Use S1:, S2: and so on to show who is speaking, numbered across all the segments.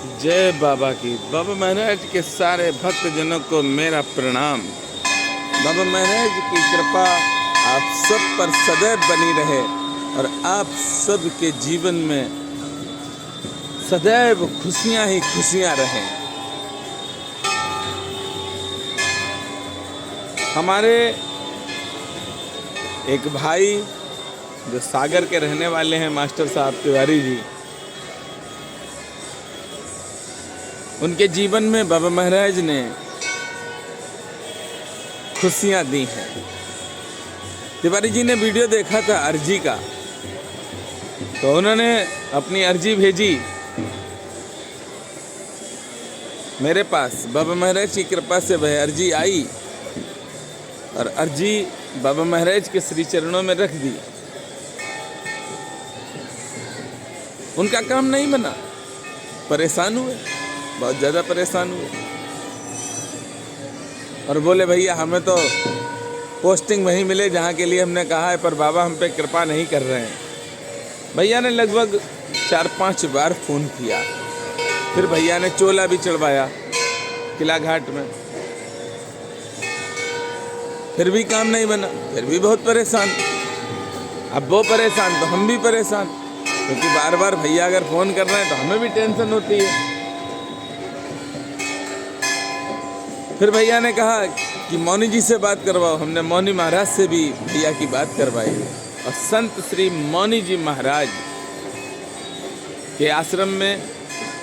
S1: जय बाबा की। बाबा महाराज के सारे भक्तजनों को मेरा प्रणाम। बाबा महाराज की कृपा आप सब पर सदैव बनी रहे और आप सब के जीवन में सदैव खुशियां ही खुशियां रहें। हमारे एक भाई जो सागर के रहने वाले हैं, मास्टर साहब तिवारी जी, उनके जीवन में बाबा महाराज ने खुशियां दी हैं। तिवारी जी ने वीडियो देखा था अर्जी का, तो उन्होंने अपनी अर्जी भेजी मेरे पास। बाबा महाराज की कृपा से वह अर्जी आई और अर्जी बाबा महाराज के श्री चरणों में रख दी। उनका काम नहीं बना, परेशान हुए, बहुत ज़्यादा परेशान हुए और बोले भैया हमें तो पोस्टिंग वहीं मिले जहाँ के लिए हमने कहा है, पर बाबा हम पे कृपा नहीं कर रहे हैं। भैया ने लगभग 4-5 बार फ़ोन किया, फिर भैया ने चोला भी चढ़वाया किला घाट में, फिर भी काम नहीं बना, फिर भी बहुत परेशान। अब वो परेशान तो हम भी परेशान, क्योंकि बार बार भैया अगर फ़ोन कर रहे हैं तो हमें भी टेंशन होती है। फिर भैया ने कहा कि मौनी जी से बात करवाओ। हमने मौनी महाराज से भी भैया की बात करवाई और संत श्री मौनी जी महाराज के आश्रम में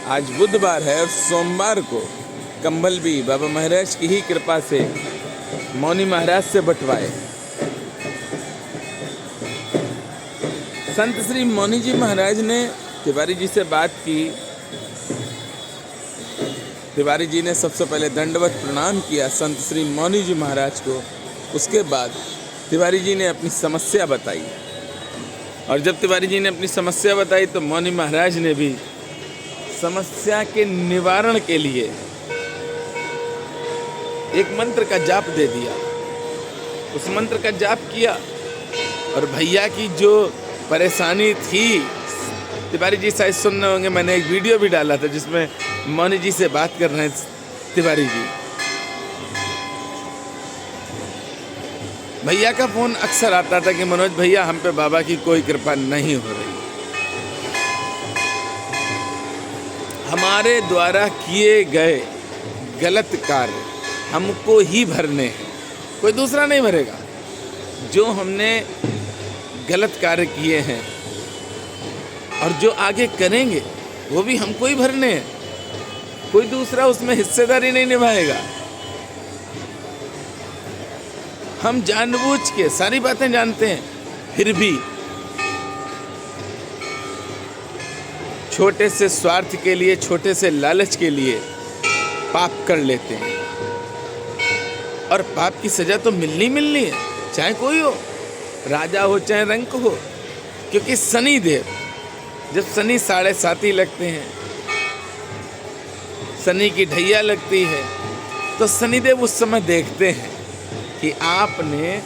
S1: आज बुधवार है और सोमवार को कंबल भी बाबा महाराज की ही कृपा से मौनी महाराज से बंटवाए। संत श्री मौनी जी महाराज ने तिवारी जी से बात की। तिवारी जी ने सबसे पहले दंडवत प्रणाम किया संत श्री मौनी जी महाराज को। उसके बाद तिवारी जी ने अपनी समस्या बताई और जब तिवारी जी ने अपनी समस्या बताई तो मौनी महाराज ने भी समस्या के निवारण के लिए एक मंत्र का जाप दे दिया। उस मंत्र का जाप किया और भैया की जो परेशानी थी, तिवारी जी शायद सुन रहे होंगे, मैंने एक वीडियो भी डाला था जिसमें मौनी जी से बात कर रहे हैं तिवारी जी। भैया का फ़ोन अक्सर आता था कि मनोज भैया हम पे बाबा की कोई कृपा नहीं हो रही, हमारे द्वारा किए गए गलत कार्य हमको ही भरने हैं, कोई दूसरा नहीं भरेगा। जो हमने गलत कार्य किए हैं और जो आगे करेंगे वो भी हमको ही भरने हैं, कोई दूसरा उसमें हिस्सेदारी नहीं निभाएगा। हम जानबूझ के सारी बातें जानते हैं, फिर भी छोटे से स्वार्थ के लिए, छोटे से लालच के लिए पाप कर लेते हैं और पाप की सजा तो मिलनी है, चाहे कोई हो, राजा हो चाहे रंक हो। क्योंकि शनि देव, जब शनि 7.5 लगते हैं, शनि की ढैया लगती है, तो शनिदेव उस समय देखते हैं कि आपने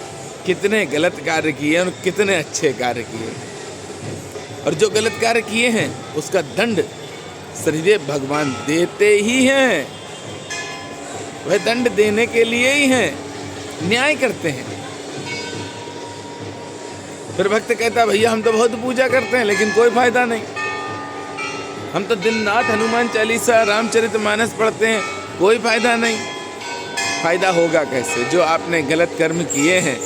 S1: कितने गलत कार्य किए और कितने अच्छे कार्य किए, और जो गलत कार्य किए हैं उसका दंड शनिदेव भगवान देते ही हैं। वह दंड देने के लिए ही हैं, न्याय करते हैं। फिर भक्त कहता भैया हम तो बहुत पूजा करते हैं लेकिन कोई फायदा नहीं, हम तो दिन रात हनुमान चालीसा रामचरितमानस पढ़ते हैं, कोई फायदा नहीं। फायदा होगा कैसे? जो आपने गलत कर्म किए हैं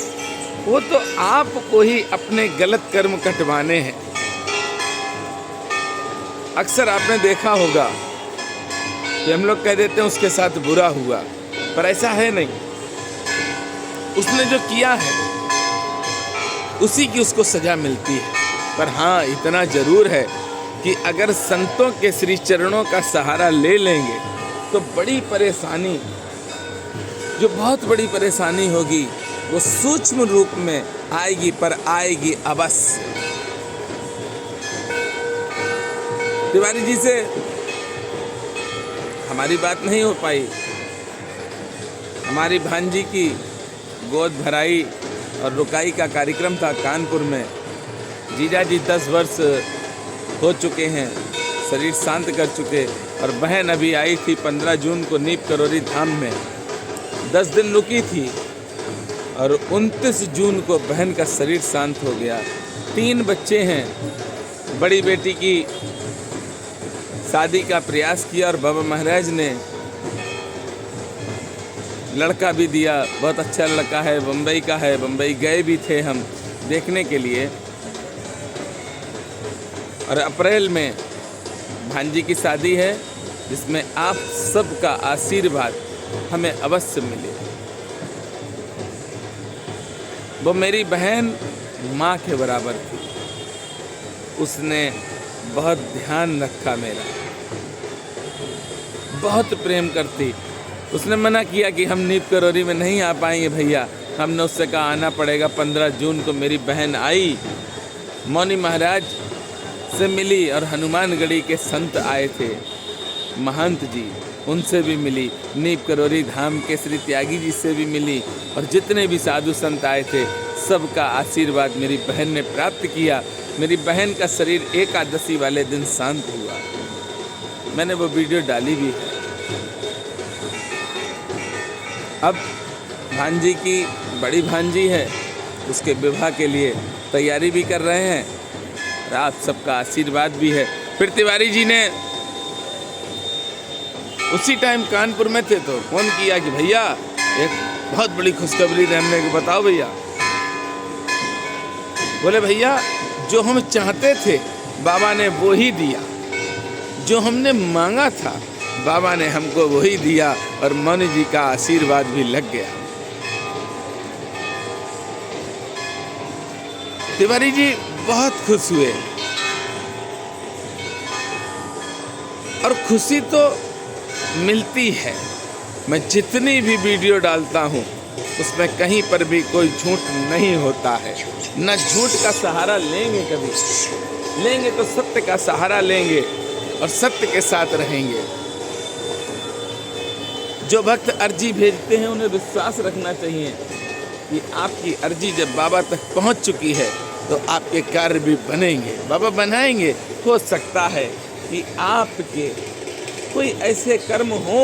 S1: वो तो आपको ही अपने गलत कर्म कटवाने हैं। अक्सर आपने देखा होगा कि हम लोग कह देते हैं उसके साथ बुरा हुआ, पर ऐसा है नहीं। उसने जो किया है उसी की उसको सजा मिलती है। पर हाँ, इतना जरूर है कि अगर संतों के श्री चरणों का सहारा ले लेंगे तो बड़ी परेशानी, जो बहुत बड़ी परेशानी होगी, वो सूक्ष्म रूप में आएगी, पर आएगी अवश्य। तिवारी जी से हमारी बात नहीं हो पाई। हमारी भांजी की गोद भराई और रुकाई का कार्यक्रम था कानपुर में। जीजा जी 10 वर्ष हो चुके हैं शरीर शांत कर चुके। और बहन अभी आई थी 15 जून को नीप करोरी धाम में, 10 दिन रुकी थी और 29 जून को बहन का शरीर शांत हो गया। 3 बच्चे हैं। बड़ी बेटी की शादी का प्रयास किया और बाबा महाराज ने लड़का भी दिया। बहुत अच्छा लड़का है, बम्बई का है। बम्बई गए भी थे हम देखने के लिए। और अप्रैल में भांजी की शादी है, जिसमें आप सबका आशीर्वाद हमें अवश्य मिले। वो मेरी बहन माँ के बराबर थी। उसने बहुत ध्यान रखा मेरा, बहुत प्रेम करती। उसने मना किया कि हम नीप करोरी में नहीं आ पाएंगे भैया। हमने उससे कहा आना पड़ेगा। 15 जून को मेरी बहन आई, मौनी महाराज से मिली और हनुमानगढ़ी के संत आए थे, महंत जी, उनसे भी मिली। नीप करोरी धाम के श्री त्यागी जी से भी मिली। और जितने भी साधु संत आए थे, सबका आशीर्वाद मेरी बहन ने प्राप्त किया। मेरी बहन का शरीर एकादशी वाले दिन शांत हुआ। मैंने वो वीडियो डाली भी है। अब भांजी की बड़ी भांजी है, उसके विवाह के लिए तैयारी भी कर रहे हैं और आप सबका आशीर्वाद भी है। फिर तिवारी जी ने उसी टाइम कानपुर में थे तो फोन किया कि भैया एक बहुत बड़ी खुशखबरी है। हमने कहा बताओ भैया। बोले भैया जो हम चाहते थे बाबा ने वो ही दिया, जो हमने मांगा था बाबा ने हमको वही दिया और मौनी जी का आशीर्वाद भी लग गया। तिवारी जी बहुत खुश हुए और खुशी तो मिलती है। मैं जितनी भी वीडियो डालता हूँ उसमें कहीं पर भी कोई झूठ नहीं होता है। न झूठ का सहारा लेंगे, कभी लेंगे तो सत्य का सहारा लेंगे और सत्य के साथ रहेंगे। जो भक्त अर्जी भेजते हैं उन्हें विश्वास रखना चाहिए कि आपकी अर्जी जब बाबा तक पहुंच चुकी है तो आपके कार्य भी बनेंगे, बाबा बनाएंगे। हो सकता है कि आपके कोई ऐसे कर्म हो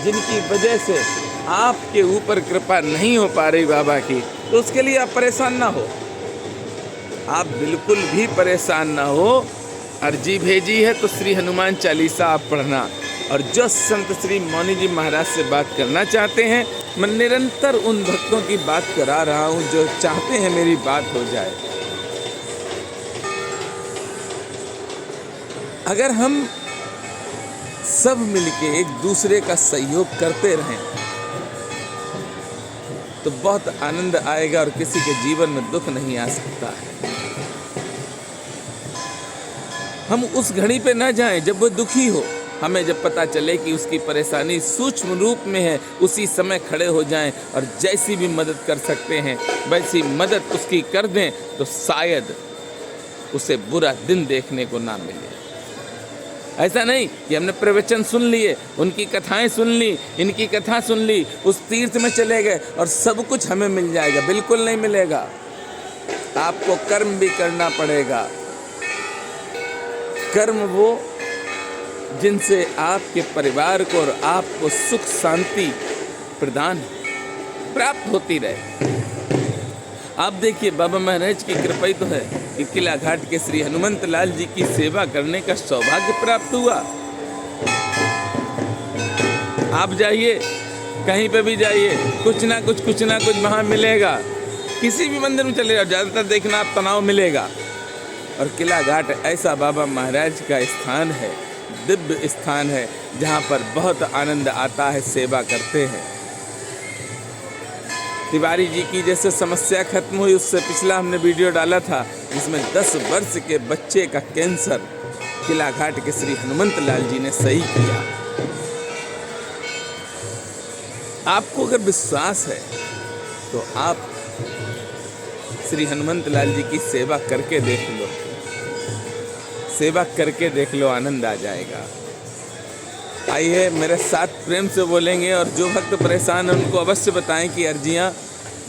S1: जिनकी वजह से आपके ऊपर कृपा नहीं हो पा रही बाबा की, तो उसके लिए आप परेशान ना हो। आप बिल्कुल भी परेशान ना हो। अर्जी भेजी है तो श्री हनुमान चालीसा आप पढ़ना। और जो संत श्री मौनी जी महाराज से बात करना चाहते हैं, मैं निरंतर उन भक्तों की बात करा रहा हूं जो चाहते हैं मेरी बात हो जाए। अगर हम सब मिलके एक दूसरे का सहयोग करते रहें तो बहुत आनंद आएगा और किसी के जीवन में दुख नहीं आ सकता है। हम उस घड़ी पे ना जाएं जब वो दुखी हो। हमें जब पता चले कि उसकी परेशानी सूक्ष्म रूप में है, उसी समय खड़े हो जाएं और जैसी भी मदद कर सकते हैं वैसी मदद उसकी कर दें, तो शायद उसे बुरा दिन देखने को ना मिले। ऐसा नहीं कि हमने प्रवचन सुन लिए, उनकी कथाएं सुन ली, इनकी कथा सुन ली, उस तीर्थ में चले गए और सब कुछ हमें मिल जाएगा। बिल्कुल नहीं मिलेगा। आपको कर्म भी करना पड़ेगा। कर्म वो जिनसे आपके परिवार को और आपको सुख शांति प्रदान प्राप्त होती रहे। आप देखिए बाबा महाराज की कृपा ही तो है कि किला घाट के श्री हनुमंत लाल जी की सेवा करने का सौभाग्य प्राप्त हुआ। आप जाइए, कहीं पे भी जाइए, कुछ ना कुछ वहाँ मिलेगा। किसी भी मंदिर में चले जाओ, ज़्यादातर देखना आप तनाव मिलेगा। और किला घाट ऐसा बाबा महाराज का स्थान है, दिव्य स्थान है, जहाँ पर बहुत आनंद आता है, सेवा करते हैं। तिवारी जी की जैसे समस्या खत्म हुई, उससे पिछला हमने वीडियो डाला था जिसमें 10 वर्ष के बच्चे का कैंसर किला घाट के श्री हनुमंत लाल जी ने सही किया। आपको अगर विश्वास है तो आप श्री हनुमंत लाल जी की सेवा करके देख लो, सेवा करके देख लो, आनंद आ जाएगा। आइए मेरे साथ प्रेम से बोलेंगे और जो भक्त परेशान हैं उनको अवश्य बताएं कि अर्जियां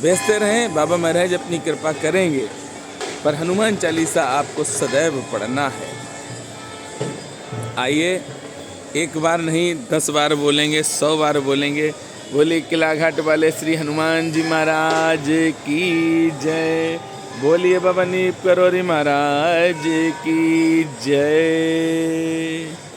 S1: भेजते रहें, बाबा महाराज अपनी कृपा करेंगे। पर हनुमान चालीसा आपको सदैव पढ़ना है। आइए, एक बार नहीं 10 बार बोलेंगे, 100 बार बोलेंगे। बोलिए किला घाट वाले श्री हनुमान जी महाराज की जय। बोलिए बाबा नीप करोरी महाराज की जय।